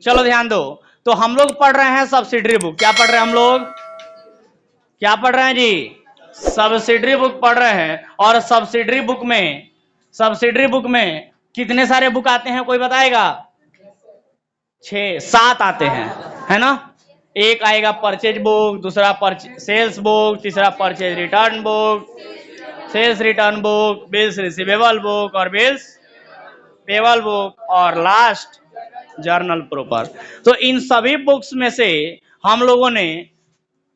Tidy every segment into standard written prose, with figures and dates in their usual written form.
चलो ध्यान दो। तो हम लोग पढ़ रहे हैं सब्सिडरी बुक। क्या पढ़ रहे हैं हम लोग? क्या पढ़ रहे हैं जी? सब्सिडरी बुक पढ़ रहे हैं। और सब्सिडरी बुक में कितने सारे बुक आते हैं कोई बताएगा? 6-7 आते हैं, है ना? एक आएगा परचेज बुक, दूसरा सेल्स बुक, तीसरा purchase return book, sales return book, bills receivable book और बिल्स पेबल बुक, और लास्ट जर्नल प्रॉपर। तो इन सभी बुक्स में से हम लोगों ने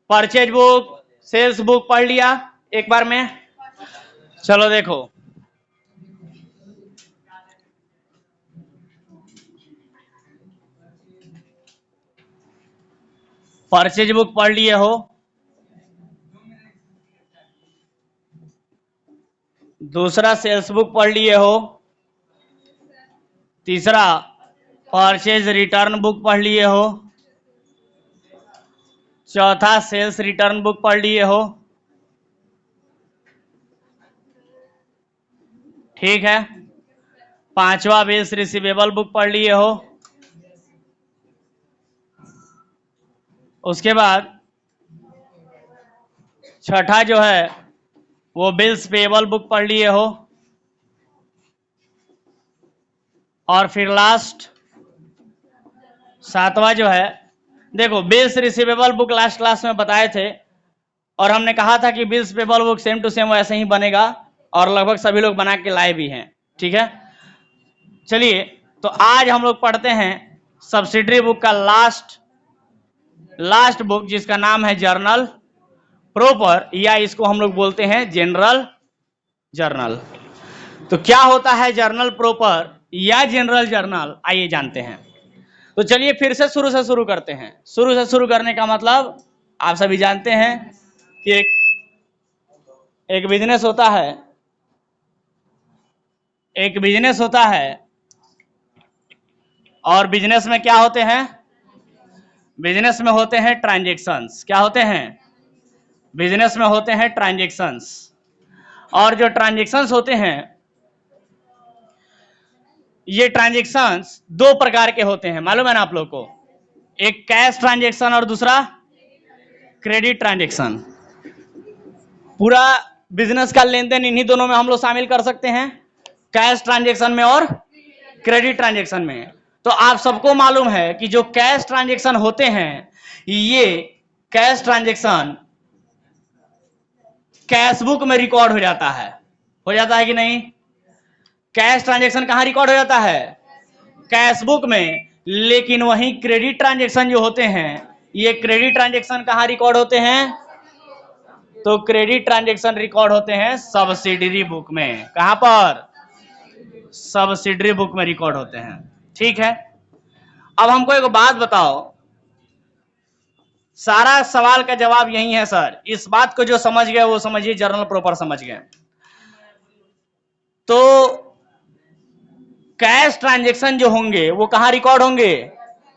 परचेज बुक, सेल्स बुक पढ़ लिया एक बार में। चलो देखो, परचेज बुक पढ़ लिए हो, दूसरा सेल्स बुक पढ़ लिए हो, तीसरा परचेज रिटर्न बुक पढ़ लिए हो, चौथा सेल्स रिटर्न बुक पढ़ लिए हो, ठीक है? पांचवा बिल्स रिसीवेबल बुक पढ़ लिए हो, उसके बाद छठा जो है वो बिल्स पेबल बुक पढ़ लिए हो, और फिर लास्ट सातवां जो है, देखो bills receivable book last class में बताए थे, और हमने कहा था कि bills payable book same to same वैसे ही बनेगा, और लगभग सभी लोग बना के लाए भी हैं, ठीक है? चलिए, तो आज हम लोग पढ़ते हैं सब्सिडरी बुक का लास्ट बुक, जिसका नाम है जर्नल प्रॉपर, या इसको हम लोग बोलते हैं जनरल जर्नल। तो क्या होता है जर्नल प्रॉपर या जनरल जर्नल, आइए जानते हैं। तो चलिए फिर से शुरू करते हैं। शुरू से शुरू करने का मतलब आप सभी जानते हैं कि एक बिजनेस होता है, एक बिजनेस होता है, और बिजनेस में क्या होते हैं? बिजनेस में होते हैं ट्रांजैक्शंस। क्या होते हैं? बिजनेस में होते हैं ट्रांजैक्शंस। और जो ट्रांजैक्शंस होते हैं, ये ट्रांजैक्शंस दो प्रकार के होते हैं, मालूम है ना आप लोग को? एक कैश ट्रांजैक्शन और दूसरा क्रेडिट ट्रांजैक्शन। पूरा बिजनेस का लेन देन इन्हीं दोनों में हम लोग शामिल कर सकते हैं, कैश ट्रांजैक्शन में और क्रेडिट ट्रांजैक्शन में। तो आप सबको मालूम है कि जो कैश ट्रांजैक्शन होते हैं, ये कैश ट्रांजैक्शन कैश बुक में रिकॉर्ड हो जाता है कि नहीं? कैश ट्रांजैक्शन कहां रिकॉर्ड हो जाता है? कैश बुक में। लेकिन वहीं क्रेडिट ट्रांजैक्शन जो होते हैं, ये क्रेडिट ट्रांजैक्शन कहां रिकॉर्ड होते हैं? तो क्रेडिट ट्रांजैक्शन रिकॉर्ड होते हैं सब्सिडरी बुक में। कहां पर? सब्सिडरी बुक में रिकॉर्ड होते हैं, ठीक है? अब हमको एक बात बताओ, सारा सवाल का जवाब यही है सर। इस बात को जो समझ गए वो समझिए जर्नल प्रॉपर समझ गए। तो कैश ट्रांजैक्शन जो होंगे वो कहां रिकॉर्ड होंगे?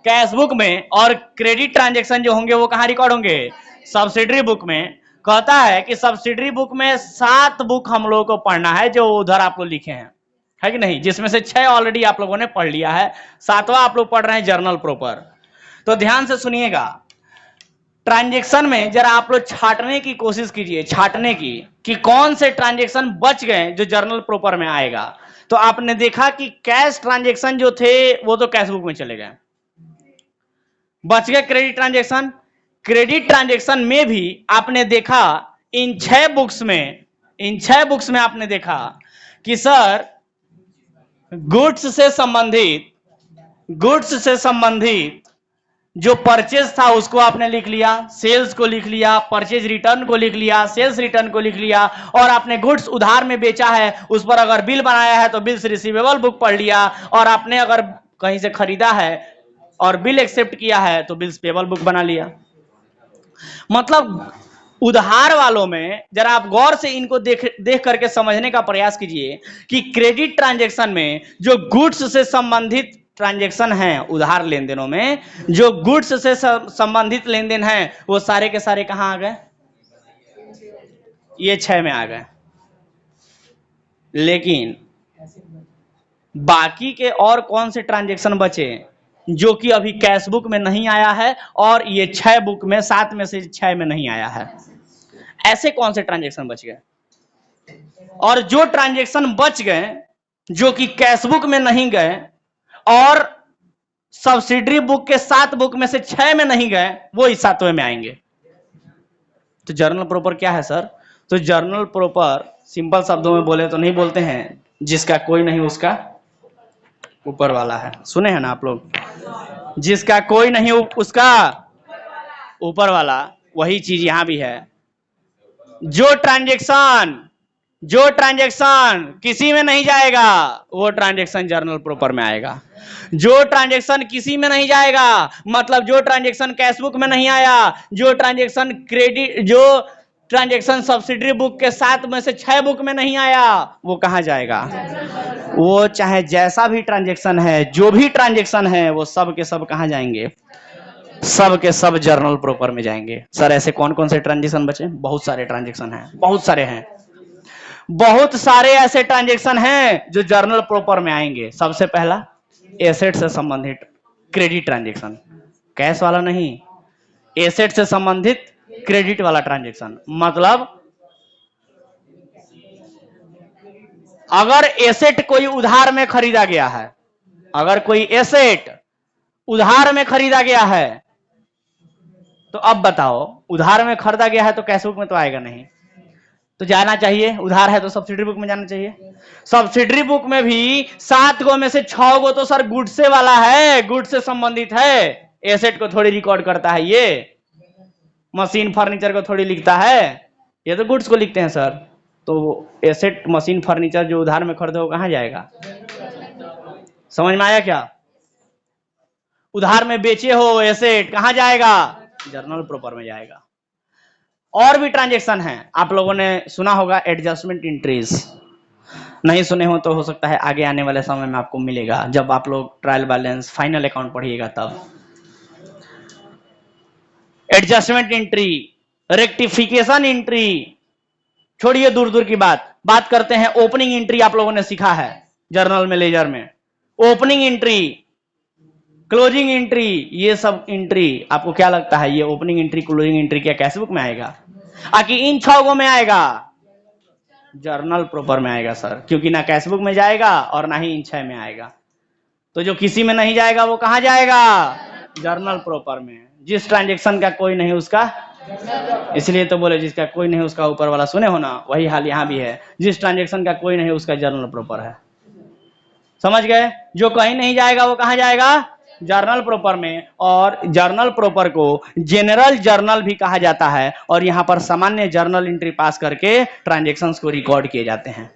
कैश बुक में। और क्रेडिट ट्रांजैक्शन जो होंगे वो कहां रिकॉर्ड होंगे? सब्सिडरी बुक में। कहता है कि सब्सिडरी बुक में 7 बुक हम लोगों को पढ़ना है, जो उधर आप लोग लिखे हैं, है कि नहीं? जिसमें से 6 ऑलरेडी आप लोगों ने पढ़ लिया है, 7वां आप लोग पढ़ रहे हैं जर्नल प्रॉपर। तो ध्यान से सुनिएगा, ट्रांजैक्शन में जरा आप लोग छाटने की कोशिश कीजिए, छाटने की, कि कौन से ट्रांजैक्शन बच गए जो जर्नल प्रॉपर में आएगा। तो आपने देखा कि कैश ट्रांजैक्शन जो थे वो तो कैश बुक में चले गए, बच गए क्रेडिट ट्रांजैक्शन। क्रेडिट ट्रांजैक्शन में भी आपने देखा इन 6 बुक्स में आपने देखा कि सर गुड्स से संबंधित जो परचेज था उसको आपने लिख लिया, सेल्स को लिख लिया, परचेज रिटर्न को लिख लिया, सेल्स रिटर्न को लिख लिया, और आपने गुड्स उधार में बेचा है उस पर अगर बिल बनाया है तो बिल्स रिसीवेबल बुक पढ़ लिया, और आपने अगर कहीं से खरीदा है और बिल एक्सेप्ट किया है तो बिल्स पेबल बुक बना लिया। मतलब उधार वालों में जरा आप गौर से इनको देख करके समझने का प्रयास कीजिए कि क्रेडिट ट्रांजैक्शन में जो गुड्स से संबंधित ट्रांजैक्शन है, उधार लेन देनों में जो गुड्स से संबंधित लेन देन है, वो सारे के सारे कहां आ गए? ये 6 में आ गए। लेकिन बाकी के और कौन से ट्रांजैक्शन बचे जो कि अभी कैश बुक में नहीं आया है, और ये 6 बुक में 7 में से 6 में नहीं आया है। ऐसे कौन से ट्रांजेक्शन बच गए? और जो ट्रांजेक्शन बच गए जो कि कैश बुक में नहीं गए और सब्सिडरी बुक के 7 बुक में से 6 में नहीं गए, वो इस 7वें में आएंगे। तो जर्नल प्रॉपर क्या है सर? तो जर्नल प्रॉपर सिंपल शब्दों में बोले तो नहीं बोलते हैं, जिसका कोई नहीं उसका ऊपर वाला है। सुने हैं ना आप लोग? जिसका कोई नहीं उसका ऊपर वाला, वही चीज यहां भी है। जो ट्रांजेक्शन किसी में नहीं जाएगा, वो ट्रांजेक्शन जर्नल प्रॉपर में आएगा। जो ट्रांजेक्शन किसी में नहीं जाएगा, मतलब जो ट्रांजेक्शन कैश बुक में नहीं आया, जो ट्रांजेक्शन सब्सिडरी बुक के 7 में से 6 बुक में नहीं आया, वो कहां जाएगा? वो चाहे जैसा भी ट्रांजेक्शन है, जो भी ट्रांजेक्शन है, वो सब के सब कहां जाएंगे? सब के सब जर्नल प्रॉपर में जाएंगे। सर ऐसे कौन कौन से ट्रांजेक्शन बचे? बहुत सारे ट्रांजेक्शन हैं, बहुत सारे ऐसे ट्रांजेक्शन हैं जो जर्नल प्रॉपर में आएंगे। सबसे पहला एसेट से संबंधित क्रेडिट ट्रांजेक्शन, कैश वाला नहीं, एसेट से संबंधित क्रेडिट वाला ट्रांजेक्शन। मतलब अगर एसेट कोई उधार में खरीदा गया है, अगर कोई एसेट उधार में खरीदा गया है, तो अब बताओ, उधार में खरीदा गया है तो कैश बुक में तो आएगा नहीं, तो जाना चाहिए, उधार है तो सब्सिडरी बुक में जाना चाहिए। सब्सिडरी बुक में भी 7 गो में से 6 गो तो सर गुड्स से वाला है, गुड्स से संबंधित है। एसेट को थोड़ी रिकॉर्ड करता है, ये मशीन फर्नीचर को थोड़ी लिखता है, ये तो गुड्स को लिखते हैं सर। तो एसेट मशीन फर्नीचर जो उधार में खरीदे वो कहां जाएगा? समझ में आया क्या? उधार में बेचे हो एसेट, कहां जाएगा? जर्नल प्रॉपर में जाएगा। और भी ट्रांजेक्शन हैं, आप लोगों ने सुना होगा एडजस्टमेंट एंट्रीज। नहीं सुने हो तो हो सकता है आगे आने वाले समय में आपको मिलेगा, जब आप लोग ट्रायल बैलेंस फाइनल अकाउंट पढ़िएगा तब। एडजस्टमेंट एंट्री, रेक्टिफिकेशन एंट्री, छोड़िए दूर दूर की बात करते हैं ओपनिंग एंट्री। आप लोगों ने सीखा है जर्नल में, लेजर में ओपनिंग एंट्री, क्लोजिंग एंट्री, ये सब एंट्री आपको क्या लगता है, ये ओपनिंग एंट्री क्लोजिंग एंट्री क्या कैश बुक में आएगा? आकि इन 6 गो में आएगा? जर्नल प्रॉपर में आएगा सर, क्योंकि ना कैश बुक में जाएगा और ना ही इन 6 में आएगा। तो जो किसी में नहीं जाएगा वो कहां जाएगा? जर्नल प्रॉपर में। जिस ट्रांजेक्शन का कोई नहीं उसका, इसलिए तो बोले जिसका कोई नहीं उसका ऊपर वाला। सुने हो ना? वही हाल यहां भी है, जिस ट्रांजेक्शन का कोई नहीं उसका जर्नल प्रॉपर है। समझ गए? जो कहीं नहीं जाएगा वो कहां जाएगा? जर्नल प्रॉपर में। और जर्नल प्रॉपर को जनरल जर्नल भी कहा जाता है, और यहां पर सामान्य जर्नल एंट्री पास करके ट्रांजेक्शंस को रिकॉर्ड किए जाते हैं।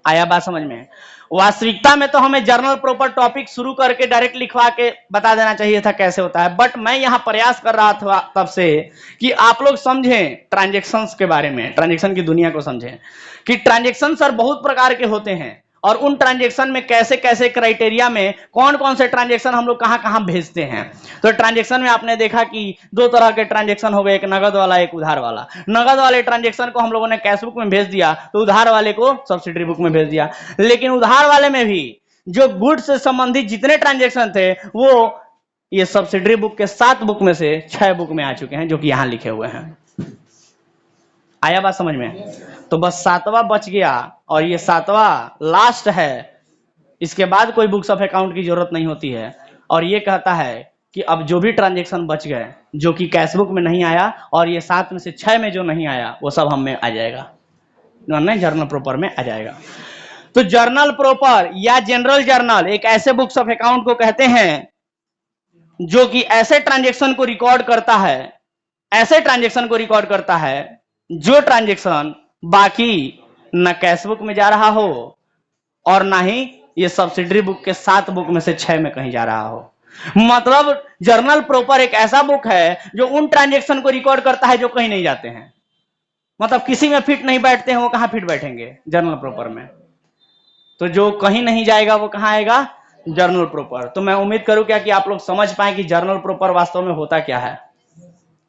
आया बात समझ में? वास्तविकता में तो हमें जर्नल प्रॉपर टॉपिक शुरू करके डायरेक्ट लिखवा के बता देना चाहिए था कैसे होता है, बट मैं यहां प्रयास कर रहा था तब से कि आप लोग समझें ट्रांजेक्शंस के बारे में, ट्रांजेक्शन की दुनिया को समझें कि ट्रांजेक्शन सर बहुत प्रकार के होते हैं, और उन ट्रांजेक्शन में कैसे कैसे क्राइटेरिया में कौन कौन से ट्रांजेक्शन हम लोग कहां कहां भेजते हैं। तो ट्रांजेक्शन में आपने देखा कि 2 तरह के ट्रांजेक्शन हो गए, एक नगद वाला, एक उधार वाला। नगद वाले ट्रांजेक्शन को हम लोगों ने कैश बुक में भेज दिया, तो उधार वाले को सब्सिडरी बुक में भेज दिया। लेकिन उधार वाले में भी जो गुड्स से संबंधित जितने ट्रांजेक्शन थे, वो ये सब्सिडरी बुक के 7 बुक में से 6 बुक में आ चुके हैं, जो कि यहां लिखे हुए हैं। आया बात समझ में? तो बस 7वां बच गया, और ये 7वां लास्ट है। इसके बाद कोई बुक्स ऑफ अकाउंट की जरूरत नहीं होती है। और ये कहता है कि अब जो भी ट्रांजेक्शन बच गए जो कि कैश बुक में नहीं आया, और ये 7 में से 6 में जो नहीं आया, वो सब हम में आ जाएगा, जर्नल प्रॉपर में आ जाएगा। तो जर्नल प्रॉपर या जनरल जर्नल एक ऐसे बुक्स ऑफ अकाउंट को कहते हैं जो कि ऐसे ट्रांजेक्शन को रिकॉर्ड करता है, ऐसे ट्रांजेक्शन को रिकॉर्ड करता है जो ट्रांजेक्शन बाकी न कैश बुक में जा रहा हो और ना ही ये सब्सिडरी बुक के 7 बुक में से 6 में कहीं जा रहा हो। मतलब जर्नल प्रॉपर एक ऐसा बुक है जो उन ट्रांजेक्शन को रिकॉर्ड करता है जो कहीं नहीं जाते हैं, मतलब किसी में फिट नहीं बैठते हैं, वो कहां फिट बैठेंगे? जर्नल प्रॉपर में। तो जो कहीं नहीं जाएगा वो कहां आएगा? Journal proper. तो मैं उम्मीद करूं क्या कि आप लोग समझ पाए कि जर्नल प्रॉपर वास्तव में होता क्या है,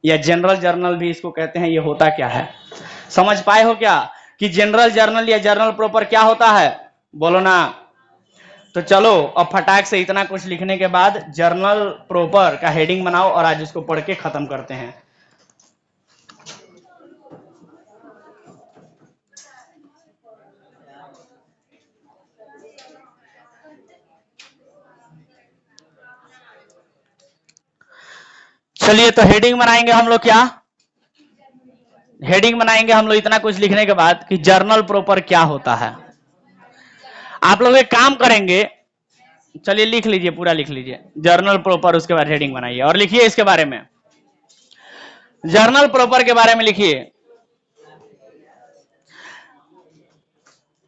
या जनरल जर्नल भी इसको कहते हैं, ये होता क्या है। समझ पाए हो क्या कि जनरल जर्नल या जर्नल प्रॉपर क्या होता है? बोलो ना। तो तो चलो अब फटाक से इतना कुछ लिखने के बाद जर्नल प्रॉपर का हेडिंग बनाओ और आज इसको पढ़ के खत्म करते हैं। चलिए तो हेडिंग बनाएंगे हम लोग, क्या हेडिंग बनाएंगे हम लोग इतना कुछ लिखने के बाद कि जर्नल प्रॉपर क्या होता है। आप लोग एक काम करेंगे, चलिए लिख लीजिए, पूरा लिख लीजिए जर्नल प्रॉपर, उसके बाद हेडिंग बनाइए और लिखिए इसके बारे में, जर्नल प्रॉपर के बारे में लिखिए।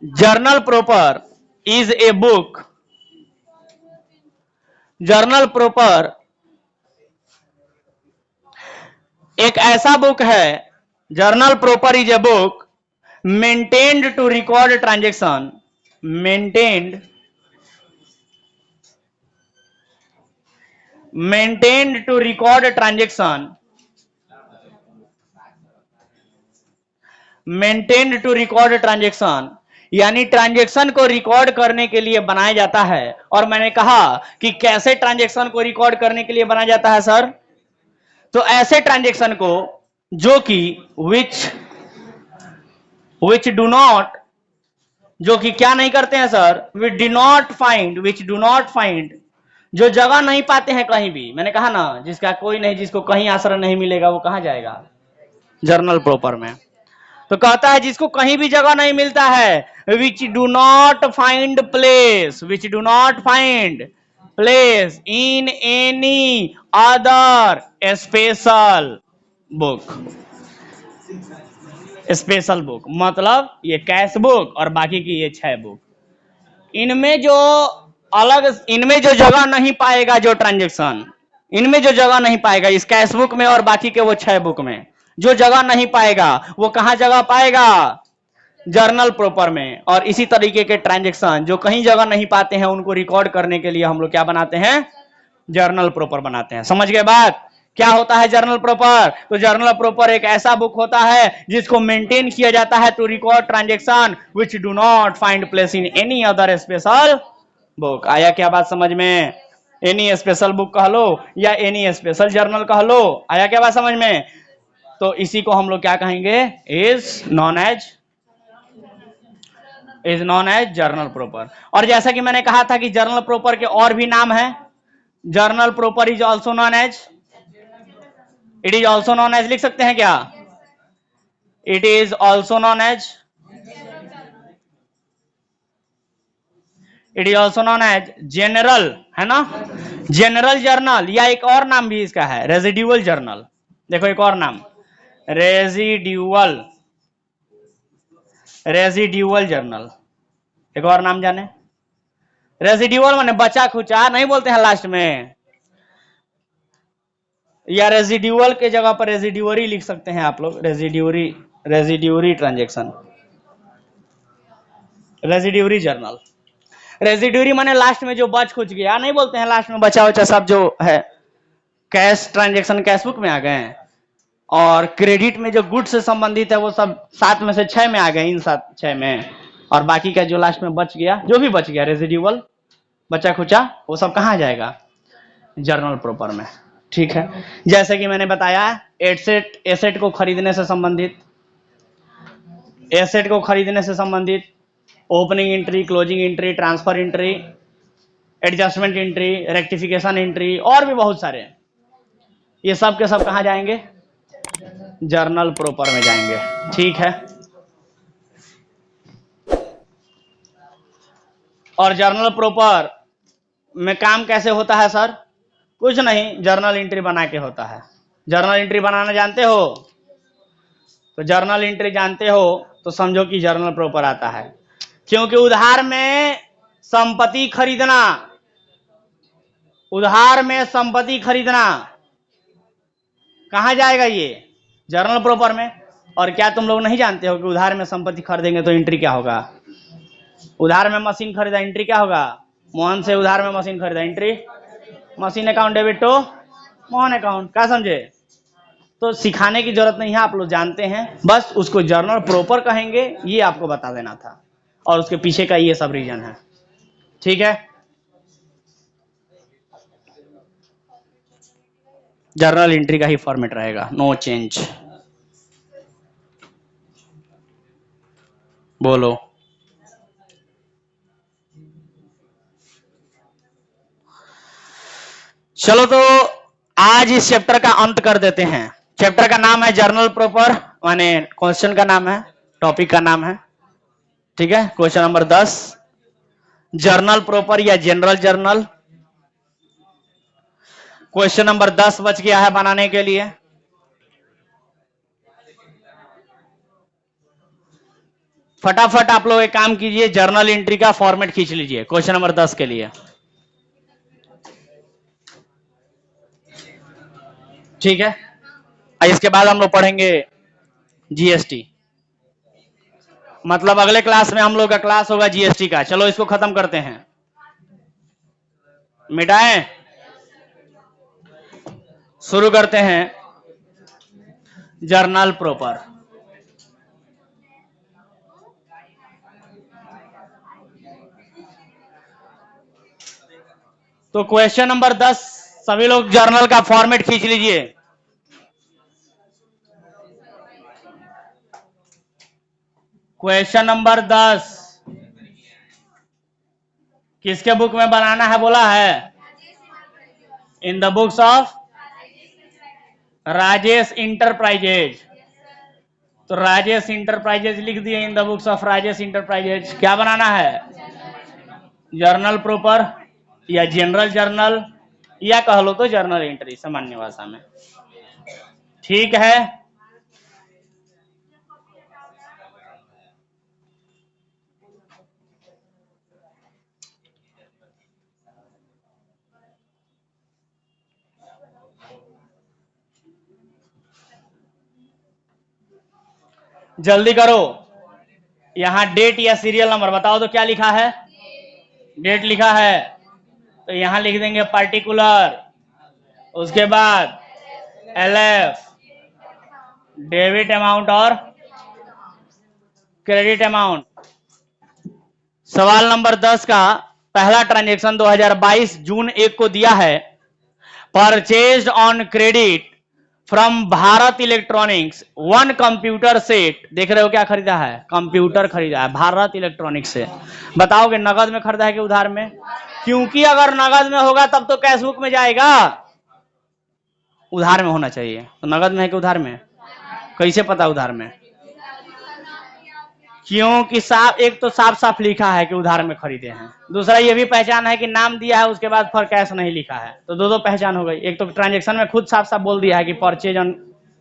Journal proper is a book, journal proper एक ऐसा बुक है, journal proper is a book maintained to record transaction, maintained to record transaction, maintained to record transaction, यानी ट्रांजेक्शन को रिकॉर्ड करने के लिए बनाया जाता है। और मैंने कहा कि कैसे ट्रांजेक्शन को रिकॉर्ड करने के लिए बनाया जाता है सर, तो ऐसे ट्रांजेक्शन को जो कि विच डू नॉट, जो कि क्या नहीं करते हैं sir, which do not find, जो जगह नहीं पाते हैं कहीं भी। मैंने कहा ना, जिसका कोई नहीं, जिसको कहीं आश्रय नहीं मिलेगा वो कहां जाएगा, जर्नल प्रॉपर में। तो कहता है जिसको कहीं भी जगह नहीं मिलता है, विच do not find place, which do not find place in any other special book, special book मतलब ये कैश बुक और बाकी की ये 6 बुक, इनमें जो अलग, इनमें जो जगह नहीं पाएगा, जो ट्रांजेक्शन इनमें जो जगह नहीं पाएगा, इस कैश बुक में और बाकी के वो 6 बुक में जो जगह नहीं पाएगा, वो कहां जगह पाएगा, जर्नल प्रॉपर में। और इसी तरीके के ट्रांजेक्शन जो कहीं जगह नहीं पाते हैं, उनको रिकॉर्ड करने के लिए हम लोग क्या बनाते हैं, जर्नल प्रॉपर बनाते हैं। समझ गए बात, क्या होता है जर्नल प्रॉपर? तो जर्नल प्रॉपर एक ऐसा बुक होता है जिसको मेंटेन किया जाता है to record transaction which do not find place in any other special book. आया क्या बात समझ में? एनी स्पेशल बुक कह लो या एनी स्पेशल जर्नल कह लो, आया क्या बात समझ में? तो इसी को हम लोग क्या कहेंगे, is known as journal proper. और जैसा कि मैंने कहा था कि जर्नल प्रॉपर के और भी नाम है, journal proper is also known as, it is also known as, लिख सकते हैं क्या, it is also known as, it is also known as general, है ना, जनरल जर्नल, या एक और नाम भी इसका है रेजिड्यूअल जर्नल। देखो एक और नाम, रेजिड्यूअल जर्नल, एक और नाम जाने, रेजिड्यूअल माने बचा खुचा, नहीं बोलते हैं लास्ट में, या रेजिड्यूअल के जगह पर रेजिड्यूअरी लिख सकते हैं आप लोग, रेजिड्यूअरी ट्रांजेक्शन, रेजिड्यूअरी जर्नल। रेजिड्यूअरी माने लास्ट में जो बच खुच गया, नहीं बोलते हैं लास्ट में बचा उचा सब जो है, कैश ट्रांजेक्शन कैश बुक में आ गए, और क्रेडिट में जो गुड से संबंधित है वो सब 7 में से 6 में आ गए, इन 6 में, और बाकी का जो लास्ट में बच गया, जो भी बच गया रेजिड्यूअल बचा खुचा, वो सब कहां जाएगा, जर्नल प्रॉपर में। ठीक है, जैसे कि मैंने बताया एसेट को खरीदने से संबंधित, एसेट को खरीदने से संबंधित opening entry, closing entry, transfer entry, adjustment entry, rectification entry, और भी बहुत सारे, ये सब के सब कहां जाएंगे, जर्नल प्रॉपर में जाएंगे। ठीक है, और जर्नल प्रॉपर में काम कैसे होता है सर? कुछ नहीं, जर्नल एंट्री बना के होता है। जर्नल एंट्री बनाना जानते हो? तो जर्नल एंट्री जानते हो तो समझो कि जर्नल प्रॉपर आता है, क्योंकि उधार में संपत्ति खरीदना, उधार में संपत्ति खरीदना कहां जाएगा, ये जर्नल प्रॉपर में। और क्या तुम लोग नहीं जानते हो कि उधार में संपत्ति खरीदेंगे तो एंट्री क्या होगा? उधार में मशीन खरीदा, एंट्री क्या होगा? मोहन से उधार में मशीन खरीदा, entry machine account debit to Mohan account. क्या समझे? तो सिखाने की जरूरत नहीं है, आप लोग जानते हैं, बस उसको जर्नल प्रॉपर कहेंगे, ये आपको बता देना था, और उसके पीछे का ये सब रीजन है। ठीक है, जर्नल एंट्री का ही फॉर्मेट रहेगा, नो चेंज। बोलो। चलो तो आज इस चैप्टर का अंत कर देते हैं। चैप्टर का नाम है जर्नल प्रॉपर, माने क्वेश्चन का नाम है, टॉपिक का नाम है, ठीक है। क्वेश्चन नंबर 10, जर्नल प्रॉपर या जनरल जर्नल। क्वेश्चन नंबर 10 बच गया है बनाने के लिए। फटाफट आप लोग एक काम कीजिए, जर्नल एंट्री का फॉर्मेट खींच लीजिए क्वेश्चन नंबर 10 के लिए, ठीक है। इसके बाद हम लोग पढ़ेंगे जीएसटी, मतलब अगले क्लास में हम लोग का क्लास होगा जीएसटी का। चलो इसको खत्म करते हैं, मिटाएं, शुरू करते हैं जर्नल प्रॉपर। तो क्वेश्चन नंबर 10 सभी लोग जर्नल का फॉर्मेट खींच लीजिए। क्वेश्चन नंबर 10 किसके बुक में बनाना है बोला है? In the books of Rajesh enterprises. तो राजेश इंटरप्राइजेज लिख दिए, in the books of Rajesh enterprises. क्या बनाना है? जर्नल प्रॉपर या जनरल जर्नल, या कह लो तो जर्नल एंट्री सामान्य भाषा में, ठीक है। जल्दी करो, यहां डेट या सीरियल नंबर बताओ तो क्या लिखा है? डेट लिखा है, तो यहां लिख देंगे पार्टिकुलर, उसके बाद एलएफ, डेबिट अमाउंट और क्रेडिट अमाउंट। सवाल नंबर 10 का पहला ट्रांजैक्शन 2022 जून 1 को दिया है, purchased on credit from Bharat electronics one computer set. देख रहे हो क्या खरीदा है? कंप्यूटर खरीदा है भारत इलेक्ट्रॉनिक्स से। बताओ कि नगद में खरीदा है कि उधार में? क्योंकि अगर नगद में होगा तब तो कैश बुक में जाएगा, उधार में होना चाहिए। तो नगद में है कि उधार में? कैसे पता उधार में? क्योंकि साफ, एक तो साफ साफ लिखा है कि उधार में खरीदे हैं, दूसरा ये भी पहचान है कि नाम दिया है उसके बाद फॉर कैश नहीं लिखा है, तो दो पहचान हो गई। एक तो ट्रांजैक्शन में खुद साफ साफ बोल दिया है कि परचेज ऑन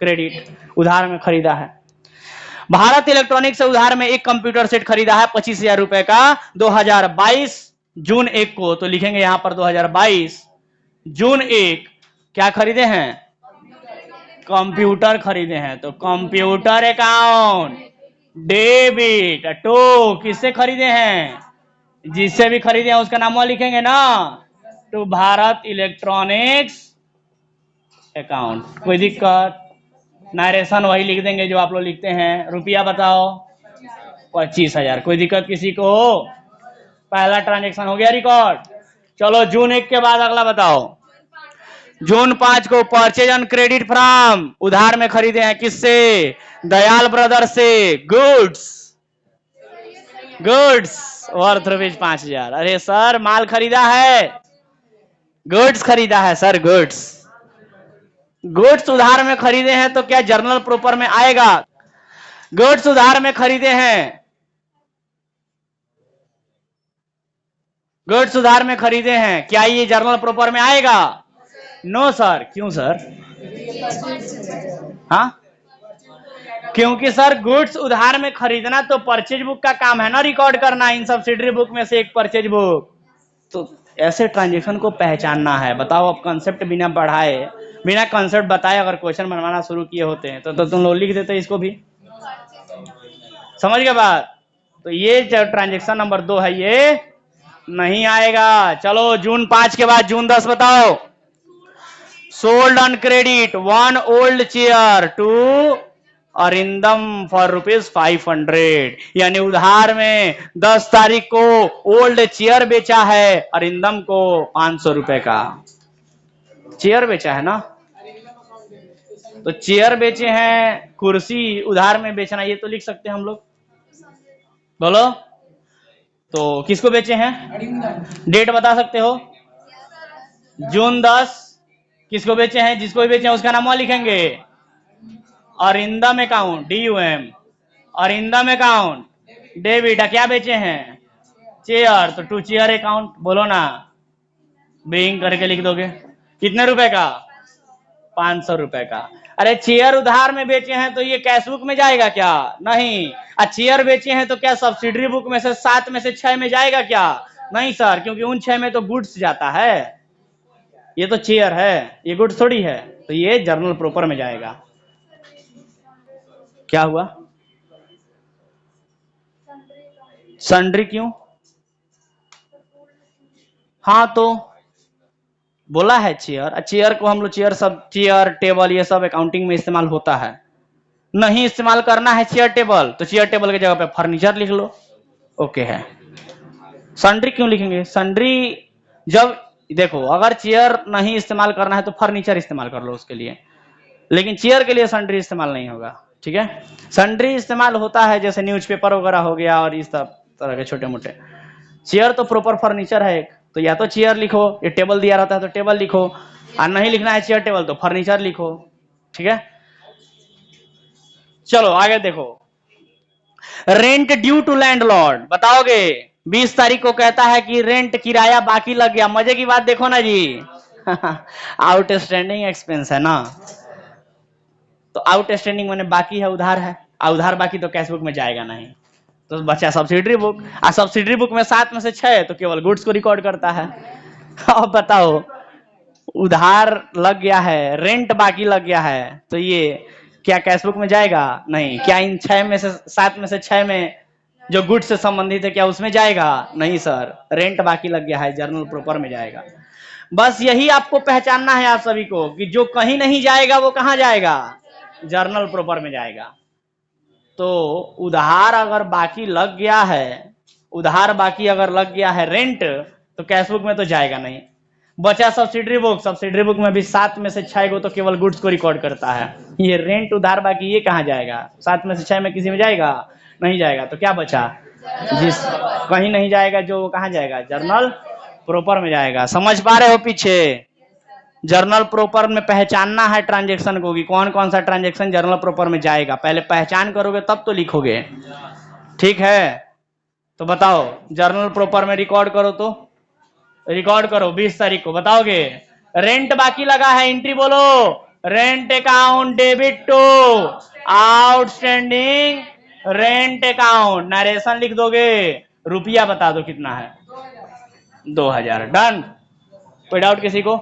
क्रेडिट, उधार में खरीदा है। भारत इलेक्ट्रॉनिक से उधार में एक कंप्यूटर सेट खरीदा है 25,000 रुपए का 2022 जून 1 को। तो लिखेंगे यहां पर 2022 जून 1 क्या खरीदे हैं? कंप्यूटर खरीदे हैं। तो कंप्यूटर अकाउंट डेबिट टू किससे खरीदे हैं? जिससे भी खरीदे हैं उसका नाम लिखेंगे ना, टू भारत इलेक्ट्रॉनिक्स अकाउंट। कोई दिक्कत? नारेशन वही लिख देंगे जो आप लोग लिखते हैं। रुपया बताओ 25,000। कोई दिक्कत किसी को? पहला ट्रांजैक्शन हो गया रिकॉर्ड। चलो जून 1 के बाद अगला बताओ। जून 5 को परचेज ऑन क्रेडिट फ्रॉम, उधार में खरीदे हैं किससे? दयाल ब्रदर्स से गुड्स, गुड्स वर्थ रुपीज 5,000। अरे सर माल खरीदा है, गुड्स खरीदा है सर, गुड्स। गुड्स उधार में खरीदे हैं तो क्या जर्नल प्रॉपर में आएगा? गुड्स उधार में खरीदे हैं, गुड्स उधार में खरीदे हैं, क्या ये जर्नल प्रॉपर में आएगा? No sir. क्यों सर? हाँ, क्योंकि सर गुड्स उधार में खरीदना तो परचेज बुक का काम है ना, रिकॉर्ड करना इन सब्सिडरी बुक में से एक परचेज बुक। तो ऐसे ट्रांजैक्शन को पहचानना है। बताओ, अब कंसेप्ट बिना पढ़ाए, बिना कंसेप्ट बताए अगर क्वेश्चन बनवाना शुरू किए होते हैं तो तुम लोग लिख देते इसको भी। समझ गए बात? तो ये जो ट्रांजैक्शन नंबर 2 है ये नहीं आएगा। चलो जून 5 के बाद जून 10 बताओ। Sold on credit one old chair to Arindam for ₹500, यानी उधार में 10 तारीख को ओल्ड चेयर बेचा है अरिंदम को 500 रुपए का। चेयर बेचा है ना, तो चेयर बेचे हैं, कुर्सी उधार में बेचना, ये तो लिख सकते हैं हम लोग। बोलो, तो किसको बेचे हैं? डेट बता सकते हो? जून 10। किसको बेचे हैं? जिसको भी बेचे हैं उसका नाम वहां लिखेंगे। Arindam account, DUM। Arindam account debit. क्या बेचे हैं? चेयर, तो टू चेयर अकाउंट। बोलो ना, बिंग करके लिख दोगे। कितने रुपए का? 500 रुपए का। अरे चेयर उधार में बेचे हैं तो ये कैश बुक में जाएगा क्या? नहीं। चेयर बेचे हैं तो क्या सब्सिडरी बुक में से 7 में से 6 में जाएगा क्या? नहीं सर, क्योंकि उन 6 में तो गुड्स जाता है, ये तो चेयर है, ये गुड्स थोड़ी है, तो ये जर्नल प्रॉपर में जाएगा। क्या हुआ? सन्ड्री क्यों? हाँ तो बोला है चेयर। चेयर को हम लोग चेयर, सब चेयर टेबल ये सब अकाउंटिंग में इस्तेमाल होता है। नहीं इस्तेमाल करना है चेयर टेबल, तो चेयर टेबल की जगह पे फर्नीचर लिख लो, ओके है। सन्ड्री क्यों लिखेंगे? सन्ड्री जब देखो, अगर चेयर नहीं इस्तेमाल करना है तो फर्नीचर इस्तेमाल कर लो उसके लिए, लेकिन चेयर के लिए सन्ड्री इस्तेमाल नहीं होगा, ठीक है। सन्ड्री इस्तेमाल होता है जैसे न्यूज़पेपर वगैरह हो गया और इस तरह के छोटे मोटे। चेयर तो प्रॉपर फर्नीचर है एक, तो या तो चेयर लिखो, ये टेबल दिया रहता है तो टेबल लिखो, और नहीं लिखना है चेयर टेबल तो फर्नीचर लिखो, ठीक है। चलो आगे देखो, रेंट ड्यू टू लैंडलॉर्ड बताओगे। 20 तारीख को कहता है कि रेंट किराया बाकी लग गया। मजे की बात देखो ना जी, आउटस्टैंडिंग एक्सपेंस है ना, तो आउटस्टैंडिंग मैंने बाकी है, उधार है, उधार बाकी तो कैश बुक में जाएगा नहीं, तो बचा सब्सिडरी बुक। और सब्सिडरी बुक में 7 में से 6 है तो केवल गुड्स को रिकॉर्ड करता है। अब बताओ, उधार लग गया है, रेंट बाकी लग गया है, तो ये क्या कैश बुक में जाएगा? नहीं। क्या इन 6 में से 7 में से 6 में जो गुड्स से संबंधित है क्या उसमें जाएगा? नहीं सर, रेंट बाकी लग गया है, जर्नल प्रॉपर में जाएगा। बस यही आपको पहचानना है आप सभी को, कि जो कहीं नहीं जाएगा वो कहां जाएगा? जर्नल प्रॉपर में जाएगा। तो उधार अगर बाकी लग गया है, उधार बाकी अगर लग गया है रेंट, तो कैश बुक में तो जाएगा नहीं। बचा सब्सिडरी बुक, सब्सिडरी बुक में भी 7 में से 6 को तो केवल गुड्स को रिकॉर्ड करता है। ये रेंट उधार बाकी ये कहां जाएगा? 7 में से 6 में किसी में जाएगा? नहीं जाएगा। तो क्या बचा? जिस कहीं नहीं जाएगा जो, वो कहां जाएगा? जर्नल प्रॉपर में जाएगा। समझ पा रहे हो? पीछे जर्नल प्रॉपर में पहचानना है ट्रांजेक्शन को, कि कौन कौन सा ट्रांजेक्शन जर्नल प्रॉपर में जाएगा। पहले पहचान करोगे तब तो लिखोगे, ठीक है। तो बताओ, जर्नल प्रॉपर में रिकॉर्ड करो, तो रिकॉर्ड करो 20 तारीख को। बताओगे रेंट बाकी लगा है, एंट्री बोलो, rent account debit to outstanding rent account. Narration लिख दोगे, रुपया बता दो कितना है? 2000। डन। कोई डाउट किसी को?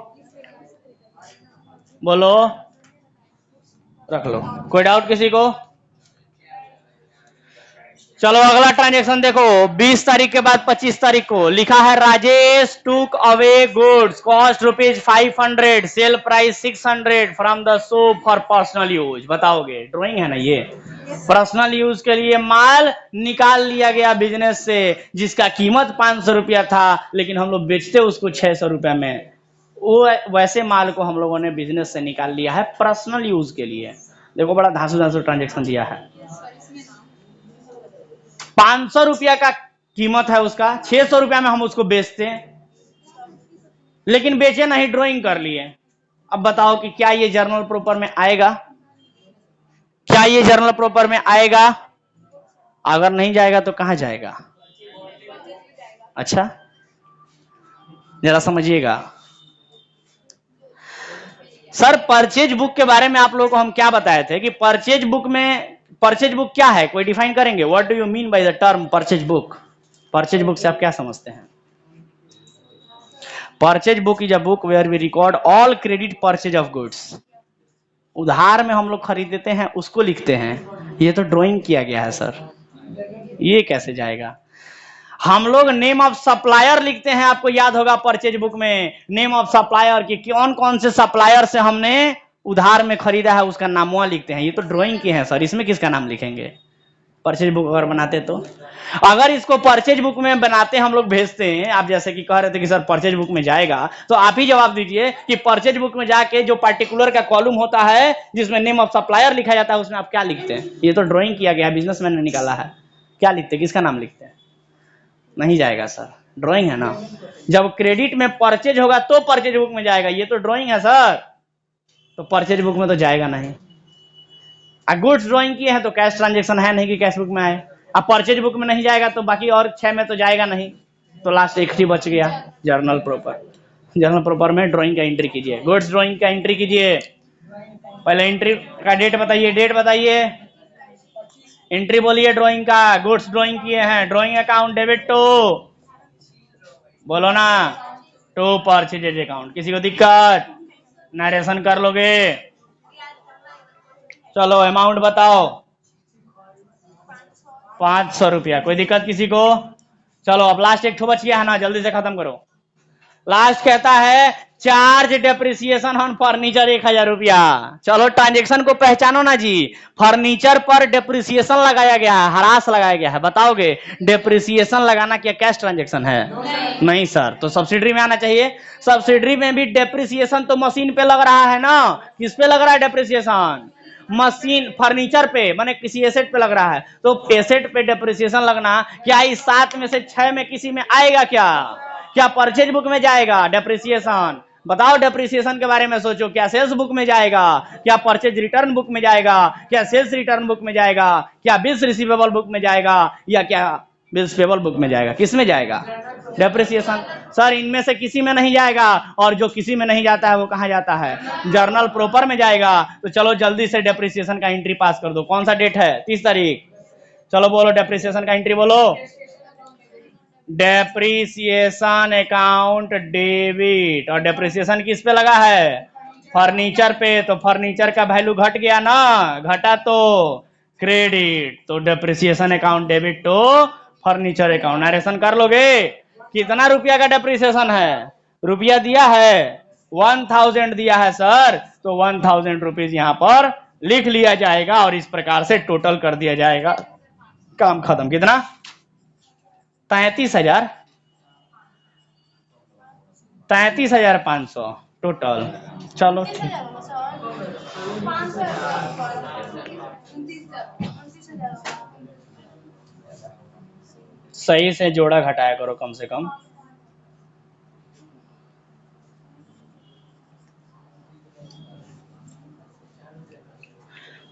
बोलो, रख लो। कोई डाउट किसी को? चलो अगला ट्रांजेक्शन देखो, 20 तारीख के बाद 25 तारीख को लिखा है, राजेश टूक away goods cost ₹500, sale price 600 from the shop for personal use. बताओगे, ड्राइंग है ना ये, पर्सनल यूज के लिए माल निकाल लिया गया बिजनेस से, जिसका कीमत 500 रुपया था, लेकिन हम लोग बेचते उसको 600 रुपया में। वो वैसे माल को हम लोगों ने बिजनेस से निकाल लिया है पर्सनल यूज के लिए। देखो बड़ा धांसू धांसू ट्रांजेक्शन दिया है। 500 रुपया का कीमत है उसका, 600 रुपया में हम उसको बेचते हैं, लेकिन बेचे नहीं, ड्राइंग कर लिए। अब बताओ कि क्या ये जर्नल प्रॉपर में आएगा? क्या ये जर्नल प्रॉपर में आएगा? अगर नहीं जाएगा तो कहां जाएगा? अच्छा जरा समझिएगा। सर परचेज बुक के बारे में आप लोगों को हम क्या बताए थे, कि परचेज बुक में, परचेज बुक क्या है, कोई डिफाइन करेंगे? What do you mean by the term purchase book? Purchase book से आप क्या समझते हैं? Purchase book is a book where we record all credit purchase of goods. उधार में हम लोग खरीदते हैं उसको लिखते हैं। ये तो ड्राइंग किया गया है सर, ये कैसे जाएगा? हम लोग नेम ऑफ सप्लायर लिखते हैं, आपको याद होगा परचेज बुक में नेम ऑफ सप्लायर की कौन कौन से सप्लायर से हमने उधार में खरीदा है उसका नाम वहां लिखते हैं। ये तो ड्राइंग की है सर, इसमें किसका नाम लिखेंगे? परचेज बुक अगर बनाते तो अगर इसको परचेज बुक में बनाते हम लोग भेजते हैं, आप जैसे कि कह रहे थे कि सर परचेज बुक में जाएगा, तो आप ही जवाब दीजिए कि परचेज बुक में जाके जो पर्टिकुलर का कॉलम होता है जिसमें नेम ऑफ सप्लायर लिखा जाता है उसमें आप क्या लिखते हैं? ये तो ड्राइंग किया गया है, बिजनेसमैन ने निकाला है, क्या लिखते हैं, किसका नाम लिखते हैं? नहीं जाएगा सर, ड्राइंग है ना। जब क्रेडिट में परचेज होगा तो परचेज बुक में जाएगा, ये तो ड्राइंग है सर, तो परचेज बुक में तो जाएगा नहीं। गुड्स ड्राइंग किए हैं तो कैश ट्रांजेक्शन है नहीं कि कैश बुक में आए। अब परचेज बुक में नहीं जाएगा तो बाकी और 6 में तो जाएगा नहीं, तो लास्ट एक ही बच गया, जर्नल प्रॉपर। जर्नल प्रॉपर में ड्राइंग का एंट्री कीजिए, गुड्स ड्राइंग का एंट्री कीजिए। पहले एंट्री का डेट बताइए, डेट बताइए, एंट्री बोलिए ड्राइंग का। गुड्स ड्राइंग किए हैं, ड्राइंग अकाउंट डेबिट टू, बोलो ना, टू परचेज अकाउंट। किसी को दिक्कत? नरेशन कर लोगे? चलो अमाउंट बताओ, 500 रुपया। कोई दिक्कत किसी को? चलो अब लास्ट एक ठो बच गया है ना, जल्दी से खत्म करो। लास्ट कहता है चार्ज डेप्रिसिएशन ऑन फर्नीचर 1000 रुपया। चलो ट्रांजेक्शन को पहचानो ना जी, फर्नीचर पर डेप्रिसिएशन लगाया गया है, हरास लगाया गया है। बताओगे डेप्रिसिएशन लगाना क्या कैश ट्रांजेक्शन है? नहीं सर, तो सब्सिडरी में आना चाहिए। सब्सिडरी में भी डेप्रिसिएशन तो मशीन पे लग रहा है ना, किस पे लग रहा है डेप्रिसिएशन? मशीन, फर्नीचर पे, माने किसी एसेट पे लग रहा है, तो एसेट पे डेप्रिसिएशन लगना क्या इस 7 में से 6 में किसी में आएगा क्या? क्या परचेज बुक में जाएगा डेप्रिसिएशन? बताओ, डेप्रिसिएशन के बारे में सोचो, क्या सेल्स बुक में जाएगा, क्या परचेज रिटर्न बुक में जाएगा, क्या सेल्स रिटर्न बुक में जाएगा, क्या बिल्स रिसीवेबल बुक में जाएगा, या क्या बिल्स पेबल बुक में जाएगा? किस में जाएगा डेप्रिसिएशन? सर इनमें से किसी में नहीं जाएगा, और जो किसी में नहीं जाता है वो कहां जाता है? जर्नल प्रॉपर में जाएगा। तो चलो जल्दी से डेप्रिसिएशन का एंट्री पास कर दो। कौन सा डेट है? 30 तारीख। चलो बोलो डेप्रिसिएशन का एंट्री बोलो। डेप्रिसिएशन अकाउंट डेबिट, और डेप्रिसिएशन किस पे लगा है? फर्नीचर पे। तो फर्नीचर का वैल्यू घट गया ना, घटा तो क्रेडिट, तो डेप्रिसिएशन अकाउंट डेबिट तो फर्नीचर अकाउंट। नरेशन कर लोगे? कितना रुपया का डेप्रिसिएशन है? रुपया दिया है 1000 दिया है सर, तो 1000 रुपीज यहां पर लिख लिया जाएगा और इस प्रकार से टोटल कर दिया जाएगा, काम खत्म। कितना? 33,000, 33,500 टोटल। चलो ठीक, सही से जोड़ा घटाया करो कम से कम।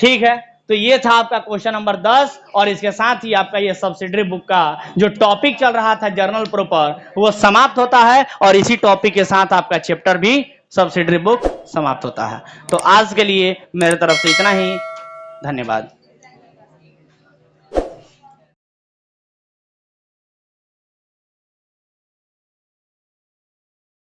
ठीक है, तो ये था आपका क्वेश्चन नंबर 10, और इसके साथ ही आपका ये सब्सिडरी बुक का जो टॉपिक चल रहा था जर्नल प्रॉपर, वो समाप्त होता है, और इसी टॉपिक के साथ आपका चैप्टर भी सब्सिडरी बुक समाप्त होता है। तो आज के लिए मेरे तरफ से इतना ही, धन्यवाद।